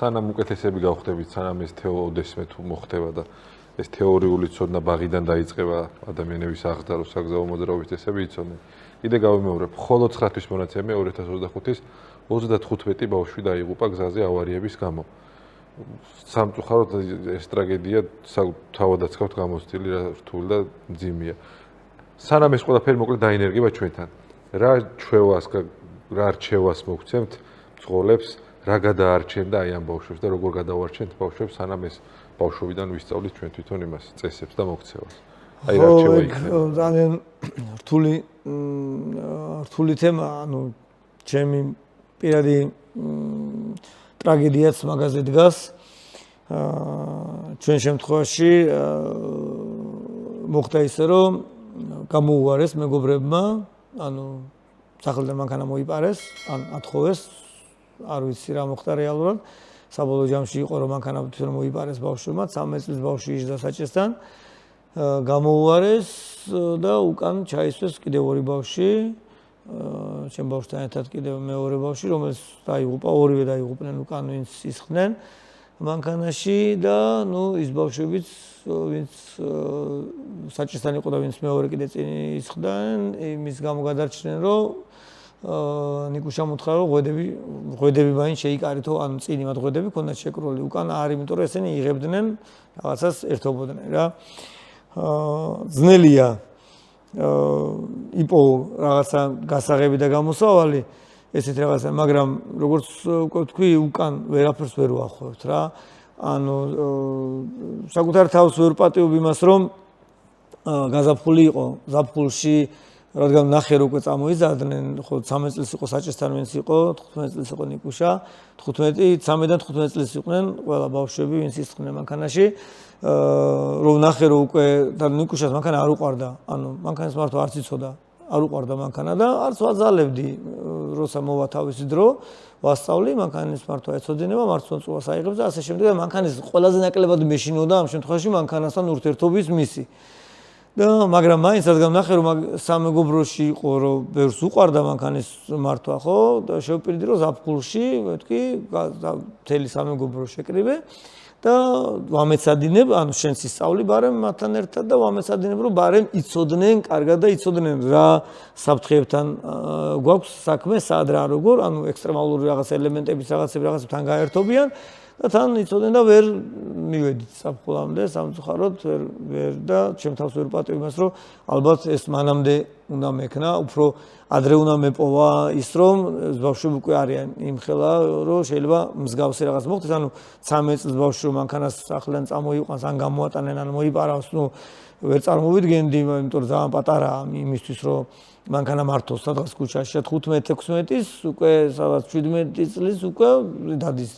სანამ უკეთესები გავხდებით, სანამ ეს ოდესმე თუ მოხდება და ეს თეორიული ცოდნა ბაღიდან დაიწყება ადამიანების აღზრდა, რომ საგზაო მოძრაობის წესები იცოდნენ. კიდე გავიმეორებ, მხოლოდ 9 თვის მონაცემია 2025-ის 35 ბავშვი დაიღუპა გზაზე ავარიების გამო. სამწუხაროდ ეს ტრაგედია თავადაც გავთ გამოცდილი რა რთული და მძიმეა. სანამ ეს ყველაფერი მოკლედ დაინერგება ჩვენთან. რა რჩევას მოგცემთ მძღოლებს, რა გადაარჩენდა აი ამ ბავშვებს და როგორ გადავარჩენთ ბავშვებს, სანამ ეს ბავშვობიდან ვისწავლით ჩვენ თვითონ იმას, წესებს და მოქცევას. აი რა რჩევა იქნება. ძალიან რთული თემა, ანუ ჩემი პირადი ტრაგედიაც მაგაზე დგას. ჩვენ შემთხვევაში მოხდა ისე, რომ გამოუვარეს მეგობრებმა, ანუ სახელიდან მანქანა მოიპარეს, ან ათხოვეს, არ ვიცი რა მოხდა რეალურად. საბოლოო ჯამში იყო, რომ მანქანა თვითონ მოიპარეს ბავშვებმა, 13 წლის ბავშვი იჯდა საჭესთან. გამოუვარეს და უკან ჩაისვეს კიდევ ორი ბავშვი. ჩემ ბავშვთან ერთად კიდევ მეორე ბავშვი, რომელიც დაიღუპა, ორივე დაიღუპნენ უკან, ვინც ისხდნენ მანქანაში და ის ბავშვებიც, ვინც საჭესთან იყო და ვინც მეორე კიდე წინ ისხდნენ, იმის გამო გადარჩნენ, რომ ნიკუშამ უთხრა, რომ ღვედები მაინც შეიკარითო, ანუ წინი მათ ღვედები ქონდათ შეკრული, უკან არ, იმიტომ რომ ესენი იღებდნენ რაღაცას ერთობოდნენ რა. ძნელია იპო რაღაცა გასაღები და გამოსავალი ესეთ რაღაცა, მაგრამ როგორც უკვე თქვი, უკან ვერაფერს ვერ ვახავთ რა. ანუ საკუთარ თავს ვერ პატიობ იმას, რომ გაზაფხული იყო, ზაფხულში რადგან ნახე რომ უკვე წამოიზარდნენ, ხო 13 წლის იყო საჭესთან ვინც იყო, 15 წლის იყო ნიკუშა, 13-დან 15 წლის იყვნენ ყველა ბავშვები, ვინც ისხდნენ მანქანაში. რომ ნახე რომ უკვე და ნიკუშას მანქანა არ უყვარდა, ანუ მანქანის მართვა არც იცოდა, არ უყვარდა მანქანა და არც ვაძალებდი, როცა მოვა თავისი დრო, ვასწავლი მანქანის მართვა ეცოდინება, მართლმოწმობას აიღებს და ასე შემდეგ და მანქანის ყველაზე ნაკლებად მეშინოდა ამ შემთხვევაში მანქანასთან ურთიერთობის მისი. და მაგრამ მაინც რადგან ნახე რომ სამეგობროში იყო, რომ ბევრს უყვარდა მანქანის მართვა, ხო, და შევპირდი რომ ზაფხულში, მეთქი, მთელი სამეგობრო შეკრიბე. და ვამეცადინებ, ანუ შენც ისწავლი ბარემ მათთან ერთად და ვამეცადინებ, რომ ბარემ იცოდნენ, კარგად და იცოდნენ რა საფრთხეებთან გვაქვს საქმე, სად რა როგორ, ანუ ექსტრემალური რაღაც ელემენტების რაღაცებთან გაერთობიან და თან იცოდნენ და ვერ მივედით საფრთხემდე, სამწუხაროდ ვერ და ჩემ თავს ვერ პატივ იმას, რომ ალბათ ეს მანამდე უნდა მექნა, უფრო ადრე უნდა მეპოვა ის, რომ ბავშვები უკვე არიან იმ ხელა, რომ შეიძლება მსგავსი რაღაც მოხდეს, ანუ 13 წლის ბავშვი რომ მანქანას სახლიდან წამოიყვანს, ან გამოატანენ, ან მოიპარავს, ვერ წარმოვიდგენდი, იმიტომ რომ ძალიან პატარაა იმისთვის, რომ მანქანა მართოს სადღაც ქუჩაში 15-16-ის, უკვე სადღაც 17 წლის უკვე დადის.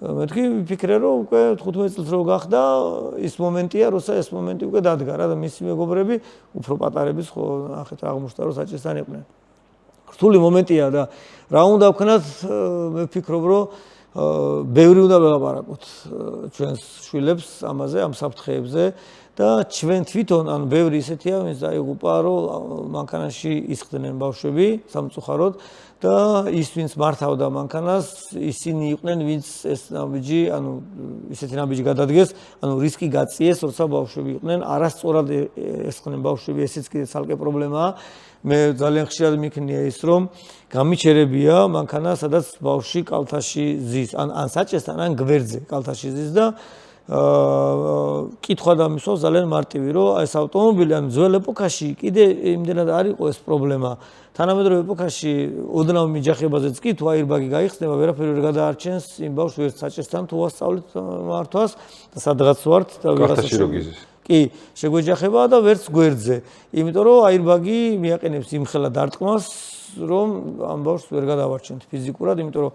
მეთქი ვიფიქრე, რომ უკვე 15 წელს რო გახდა, ის მომენტია, როცა ეს მომენტი უკვე დადგა რა და მისი მეგობრები უფრო პატარების ხო ნახეთ აღმოჩნდა, რომ საჭესთან იყვნენ. რთული მომენტია და რა უნდა ვქნათ, მე ვფიქრობ, რომ ბევრი უნდა ველაპარაკოთ ჩვენს შვილებს ამაზე, ამ საფრთხეებზე და ჩვენ თვითონ, ანუ ბევრი ისეთია, ვინც დაიღუპა, რომ მანქანაში ისხდნენ ბავშვები, სამწუხაროდ და ის ვინც მართავდა მანქანას, ისინი იყვნენ, ვინც ეს ნაბიჯი, ანუ ისეთი ნაბიჯი გადადგეს, ანუ რისკი გაწიეს, როცა ბავშვები იყვნენ, არასწორად ესხდნენ ბავშვები, ესეც კიდე ცალკე პრობლემაა. მე ძალიან ხშირად მიქნია ის, რომ გამიჩერებია მანქანა, სადაც ბავშვი კალთაში ზის, ან საჭესთან, ან გვერდზე კალთაში ზის და კითხვა დამისვავს ძალიან მარტივი, რომ ეს ავტომობილი ან ძველ ეპოქაში კიდე იმდენად არ იყო ეს პრობლემა. თანამედროვე ეპოქაში ოდნავ მიჯახებაზეც კი თუ აირბაგი გაიხსნება, ვერაფერი ვერ გადაარჩენს იმ ბავშვს ვერც საჭესთან თუ ვასწავლით მართვას და სადღაც ვართ და კალთაში რო გიზის. კი, შეგვეჯახება და ვერც გვერდზე. იმიტომ რომ აირბაგი მიაყენებს იმხელა დარტყმას, რომ ამ ბავშვს ვერ გადავარჩენთ ფიზიკურად, იმიტომ რომ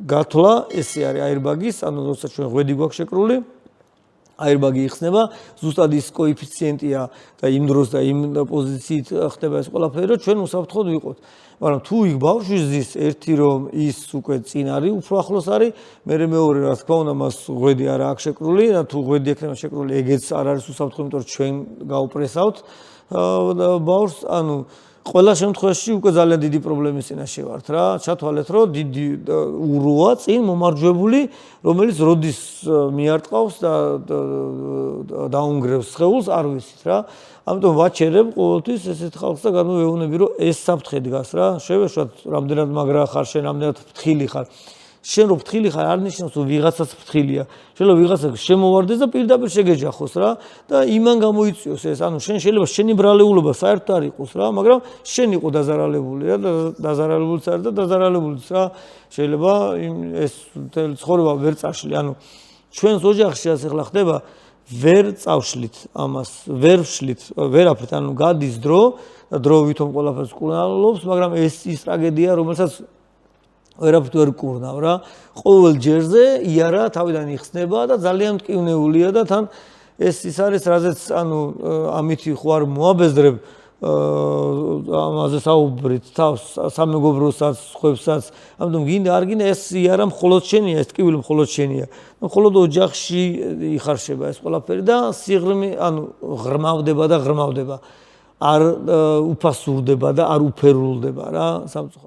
გათვლა ესე არის აირბაგის, ანუ როცა ჩვენ ღვედი გვაქვს შეკრული, აირბაგი იხსნება, ზუსტად ის კოეფიციენტია და იმ დროს და იმ პოზიციით ხდება ეს ყველაფერი, რომ ჩვენ უსაფრთხოდ ვიყოთ. მაგრამ თუ იქ ბავშვი ზის, ერთი რომ ის უკვე წინ არის, უფრო ახლოს არის, მე მეორე რა თქმა უნდა მას ღვედი არა აქვს შეკრული და თუ ღვედი ექნება შეკრული, ეგეც არ არის უსაფრთხო, იმიტომ რომ ჩვენ გავპრესავთ ბავშვს, ანუ ყველა შემთხვევაში უკვე ძალიან დიდი პრობლემის წინაშე ვართ რა. ჩათვალეთ, რომ დიდი უროა წინ მომარჯვებული, რომელიც როდის მიარტყავს და დაუნგრევს სხეულს, არ ვიცით რა. ამიტომ ვაჩერებ ყოველთვის ესეთ ხალხს და განმევეუბნები, რომ ეს საფრთხე დგას რა. შევეშვათ, რამდენად მაგრა ხარ, შენ რამდენად ფრთხილი ხარ. შენ რო ფრთხილი ხარ, არ ნიშნავს, რომ ვიღაცაც ფრთხილია. შეიძლება ვიღაცა შემოვარდეს და პირდაპირ შეგეჯახოს რა და იმან გამოიწვიოს ეს. ანუ შენ შეიძლება შენი ბრალეულობა საერთოდ არ იყოს რა, მაგრამ შენ იყო დაზარალებული რა და დაზარალებულიც არის და დაზარალებულიც რა. შეიძლება ეს ცხოვრება ვერ წაშლი. ანუ ჩვენს ოჯახში ასე ხლა ხდება, ვერ წავშლით ამას, ვერ ვშლით, ვერაფრით. ანუ გადის დრო და დრო ვითომ ყველაფერს კურნალობს, მაგრამ ეს ის ტრაგედია, რომელსაც ვერაფრით ვერ კურნავ რა. ყოველ ჯერზე იარა თავიდან იხსნება და ძალიან მტკივნეულია და თან ეს ის არის, რაზეც ანუ ამითი ხო არ მოაბეზრებ ამაზე საუბრით თავს სამეგობროსაც, ხვებსაც. ამიტომ გინდა არ გინდა ეს იარა მხოლოდ შენია, ეს ტკივილი მხოლოდ შენია. მხოლოდ ოჯახში იხარშება ეს ყველაფერი და სიღრმე ანუ ღრმავდება და ღრმავდება. არ უფასურდება და არ უფერულდება რა სამწუხაროდ.